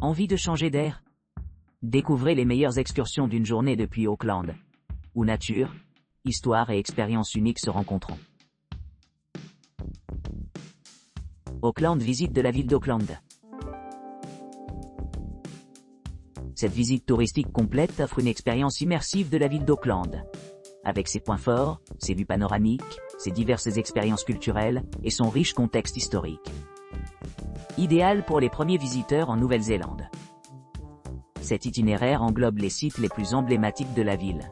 Envie de changer d'air? Découvrez les meilleures excursions d'une journée depuis Auckland, où nature, histoire et expériences uniques se rencontreront. Auckland, visite de la ville d'Auckland. Cette visite touristique complète offre une expérience immersive de la ville d'Auckland, avec ses points forts, ses vues panoramiques, ses diverses expériences culturelles et son riche contexte historique. Idéal pour les premiers visiteurs en Nouvelle-Zélande. Cet itinéraire englobe les sites les plus emblématiques de la ville,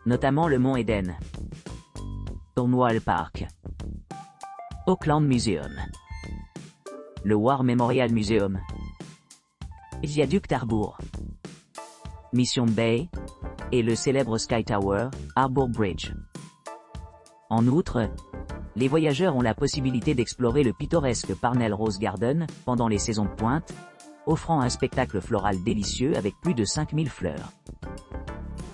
notamment le mont Eden, Cornwall Park, Auckland Museum, le War Memorial Museum, Viaduc Harbour, Mission Bay et le célèbre Sky Tower, Harbour Bridge. En outre, les voyageurs ont la possibilité d'explorer le pittoresque Parnell Rose Garden pendant les saisons de pointe, offrant un spectacle floral délicieux avec plus de 5000 fleurs.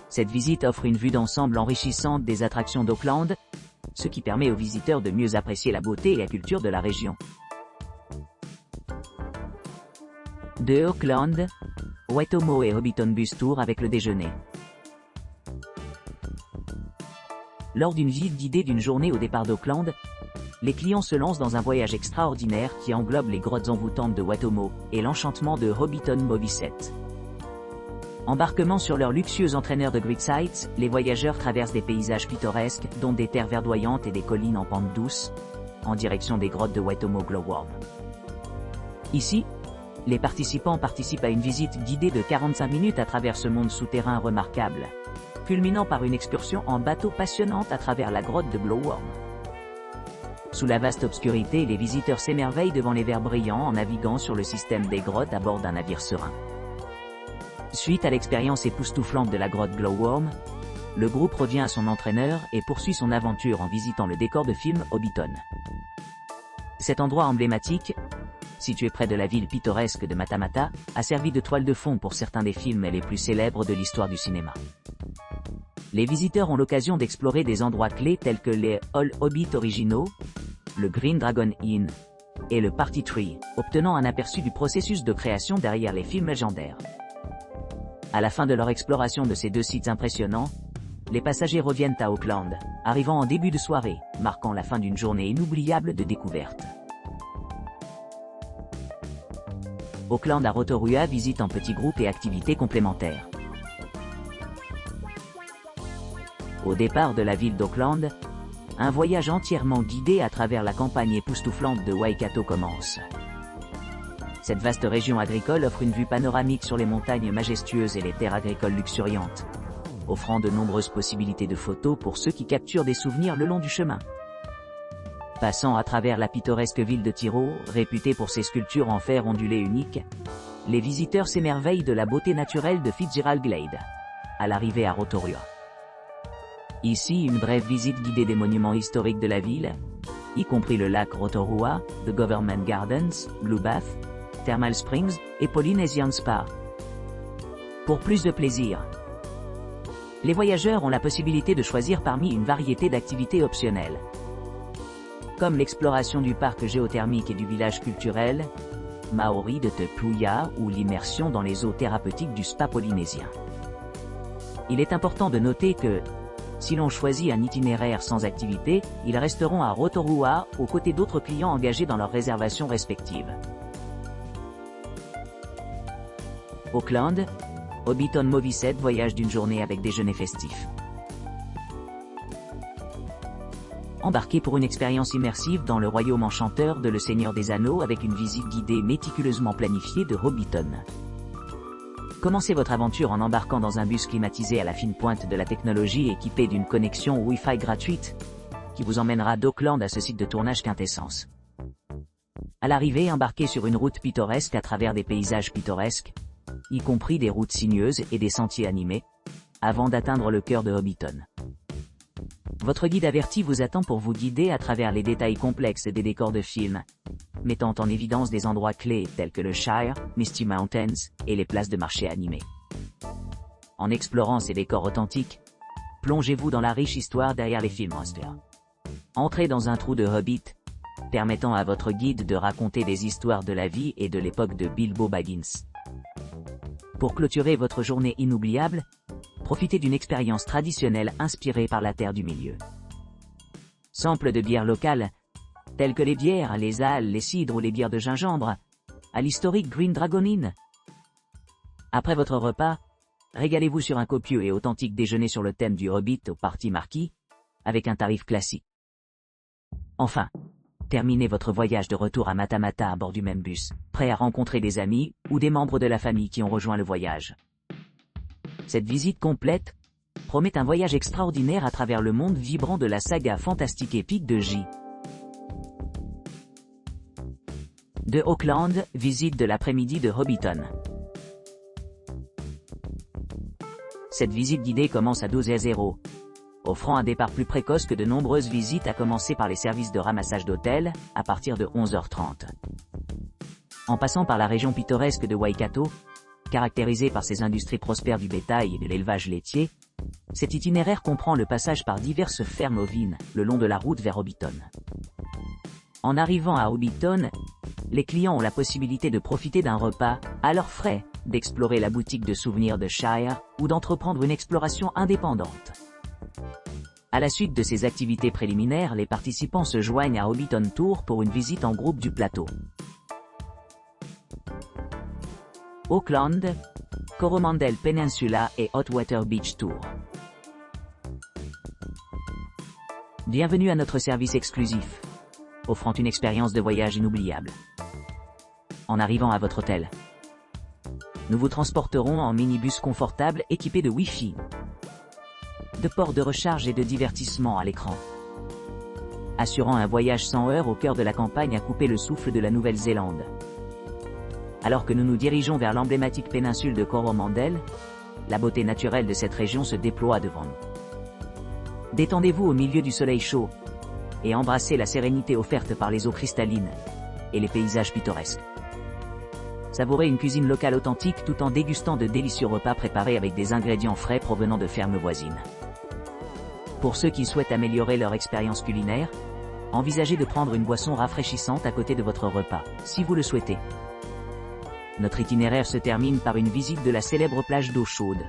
Cette visite offre une vue d'ensemble enrichissante des attractions d'Auckland, ce qui permet aux visiteurs de mieux apprécier la beauté et la culture de la région. De Auckland, Waitomo et Hobbiton Bus Tour avec le déjeuner. Lors d'une visite guidée d'une journée au départ d'Auckland, les clients se lancent dans un voyage extraordinaire qui englobe les grottes envoûtantes de Waitomo et l'enchantement de Hobbiton Movisset. Embarquement sur leur luxueux entraîneur de Great Sights, les voyageurs traversent des paysages pittoresques, dont des terres verdoyantes et des collines en pente douce, en direction des grottes de Waitomo Glowworm. Ici, les participants participent à une visite guidée de 45 minutes à travers ce monde souterrain remarquable, culminant par une excursion en bateau passionnante à travers la grotte de Glowworm. Sous la vaste obscurité, les visiteurs s'émerveillent devant les verres brillants en naviguant sur le système des grottes à bord d'un navire serein. Suite à l'expérience époustouflante de la grotte Glowworm, le groupe revient à son entraîneur et poursuit son aventure en visitant le décor de film Hobbiton. Cet endroit emblématique, situé près de la ville pittoresque de Matamata, a servi de toile de fond pour certains des films les plus célèbres de l'histoire du cinéma. Les visiteurs ont l'occasion d'explorer des endroits clés tels que les All Hobbit originaux, le Green Dragon Inn et le Party Tree, obtenant un aperçu du processus de création derrière les films légendaires. À la fin de leur exploration de ces deux sites impressionnants, les passagers reviennent à Auckland, arrivant en début de soirée, marquant la fin d'une journée inoubliable de découverte. Auckland à Rotorua, visite en petits groupes et activités complémentaires. Au départ de la ville d'Auckland, un voyage entièrement guidé à travers la campagne époustouflante de Waikato commence. Cette vaste région agricole offre une vue panoramique sur les montagnes majestueuses et les terres agricoles luxuriantes, offrant de nombreuses possibilités de photos pour ceux qui capturent des souvenirs le long du chemin. Passant à travers la pittoresque ville de Tiro, réputée pour ses sculptures en fer ondulé uniques, les visiteurs s'émerveillent de la beauté naturelle de Fitzgerald Glade, à l'arrivée à Rotorua. Ici, une brève visite guidée des monuments historiques de la ville, y compris le lac Rotorua, The Government Gardens, Blue Bath, Thermal Springs et Polynesian Spa. Pour plus de plaisir, les voyageurs ont la possibilité de choisir parmi une variété d'activités optionnelles, comme l'exploration du parc géothermique et du village culturel maori de Te Puia ou l'immersion dans les eaux thérapeutiques du spa polynésien. Il est important de noter que, si l'on choisit un itinéraire sans activité, ils resteront à Rotorua aux côtés d'autres clients engagés dans leurs réservations respectives. Auckland, Hobbiton Movisset, voyage d'une journée avec déjeuner festif. Embarquez pour une expérience immersive dans le royaume enchanteur de Le Seigneur des Anneaux avec une visite guidée méticuleusement planifiée de Hobbiton. Commencez votre aventure en embarquant dans un bus climatisé à la fine pointe de la technologie équipé d'une connexion Wi-Fi gratuite, qui vous emmènera d'Auckland à ce site de tournage quintessence. À l'arrivée, embarquez sur une route pittoresque à travers des paysages pittoresques, y compris des routes sinueuses et des sentiers animés, avant d'atteindre le cœur de Hobbiton. Votre guide averti vous attend pour vous guider à travers les détails complexes des décors de films, mettant en évidence des endroits clés tels que le Shire, Misty Mountains et les places de marché animées. En explorant ces décors authentiques, plongez-vous dans la riche histoire derrière les films monsters. Entrez dans un trou de Hobbit, permettant à votre guide de raconter des histoires de la vie et de l'époque de Bilbo Baggins. Pour clôturer votre journée inoubliable, profitez d'une expérience traditionnelle inspirée par la terre du milieu. Samples de bières locales, telles que les bières, les ales, les cidres ou les bières de gingembre, à l'historique Green Dragon Inn. Après votre repas, régalez-vous sur un copieux et authentique déjeuner sur le thème du Hobbit au Parti Marquis, avec un tarif classique. Enfin, terminez votre voyage de retour à Matamata à bord du même bus, prêt à rencontrer des amis ou des membres de la famille qui ont rejoint le voyage. Cette visite complète promet un voyage extraordinaire à travers le monde vibrant de la saga fantastique épique de J. De Auckland, visite de l'après-midi de Hobbiton. Cette visite guidée commence à 12h00, offrant un départ plus précoce que de nombreuses visites à commencer par les services de ramassage d'hôtels, à partir de 11h30. En passant par la région pittoresque de Waikato, caractérisée par ses industries prospères du bétail et de l'élevage laitier, cet itinéraire comprend le passage par diverses fermes ovines, le long de la route vers Hobbiton. En arrivant à Hobbiton, les clients ont la possibilité de profiter d'un repas, à leurs frais, d'explorer la boutique de souvenirs de Shire, ou d'entreprendre une exploration indépendante. À la suite de ces activités préliminaires, les participants se joignent à Hobbiton Tour pour une visite en groupe du plateau. Auckland, Coromandel Peninsula et Hotwater Beach Tour. Bienvenue à notre service exclusif, offrant une expérience de voyage inoubliable. En arrivant à votre hôtel, nous vous transporterons en minibus confortable équipé de Wi-Fi, de ports de recharge et de divertissement à l'écran, assurant un voyage sans heurts au cœur de la campagne à couper le souffle de la Nouvelle-Zélande. Alors que nous nous dirigeons vers l'emblématique péninsule de Coromandel, la beauté naturelle de cette région se déploie devant nous. Détendez-vous au milieu du soleil chaud et embrassez la sérénité offerte par les eaux cristallines et les paysages pittoresques. Savourez une cuisine locale authentique tout en dégustant de délicieux repas préparés avec des ingrédients frais provenant de fermes voisines. Pour ceux qui souhaitent améliorer leur expérience culinaire, envisagez de prendre une boisson rafraîchissante à côté de votre repas, si vous le souhaitez. Notre itinéraire se termine par une visite de la célèbre plage d'eau chaude,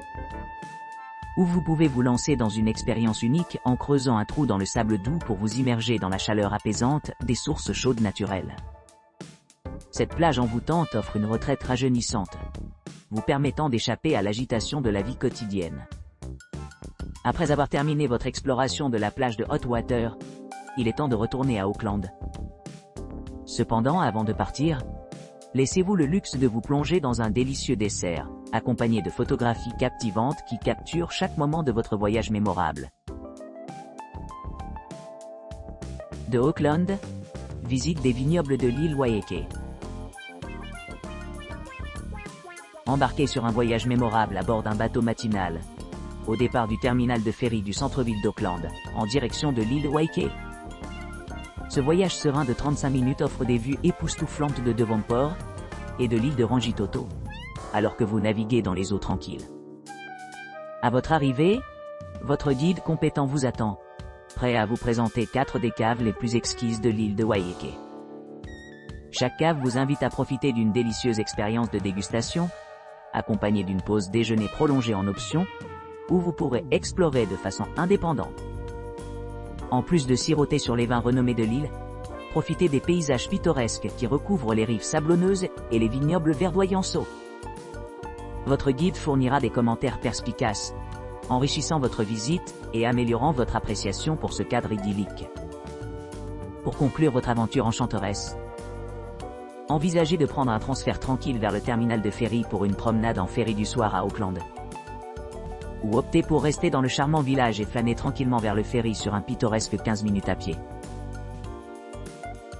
où vous pouvez vous lancer dans une expérience unique en creusant un trou dans le sable doux pour vous immerger dans la chaleur apaisante des sources chaudes naturelles. Cette plage envoûtante offre une retraite rajeunissante, vous permettant d'échapper à l'agitation de la vie quotidienne. Après avoir terminé votre exploration de la plage de Hotwater, il est temps de retourner à Auckland. Cependant, avant de partir, laissez-vous le luxe de vous plonger dans un délicieux dessert, accompagné de photographies captivantes qui capturent chaque moment de votre voyage mémorable. De Auckland, visite des vignobles de l'île Waiheke. Embarquez sur un voyage mémorable à bord d'un bateau matinal, au départ du terminal de ferry du centre-ville d'Auckland, en direction de l'île Waiheke. Ce voyage serein de 35 minutes offre des vues époustouflantes de Devonport et de l'île de Rangitoto, alors que vous naviguez dans les eaux tranquilles. À votre arrivée, votre guide compétent vous attend, prêt à vous présenter 4 des caves les plus exquises de l'île de Waiheke. Chaque cave vous invite à profiter d'une délicieuse expérience de dégustation, accompagnée d'une pause déjeuner prolongée en option, où vous pourrez explorer de façon indépendante. En plus de siroter sur les vins renommés de l'île, profitez des paysages pittoresques qui recouvrent les rives sablonneuses et les vignobles verdoyants. Votre guide fournira des commentaires perspicaces, enrichissant votre visite et améliorant votre appréciation pour ce cadre idyllique. Pour conclure votre aventure enchanteresse, envisagez de prendre un transfert tranquille vers le terminal de ferry pour une promenade en ferry du soir à Auckland. Ou optez pour rester dans le charmant village et flâner tranquillement vers le ferry sur un pittoresque 15 minutes à pied.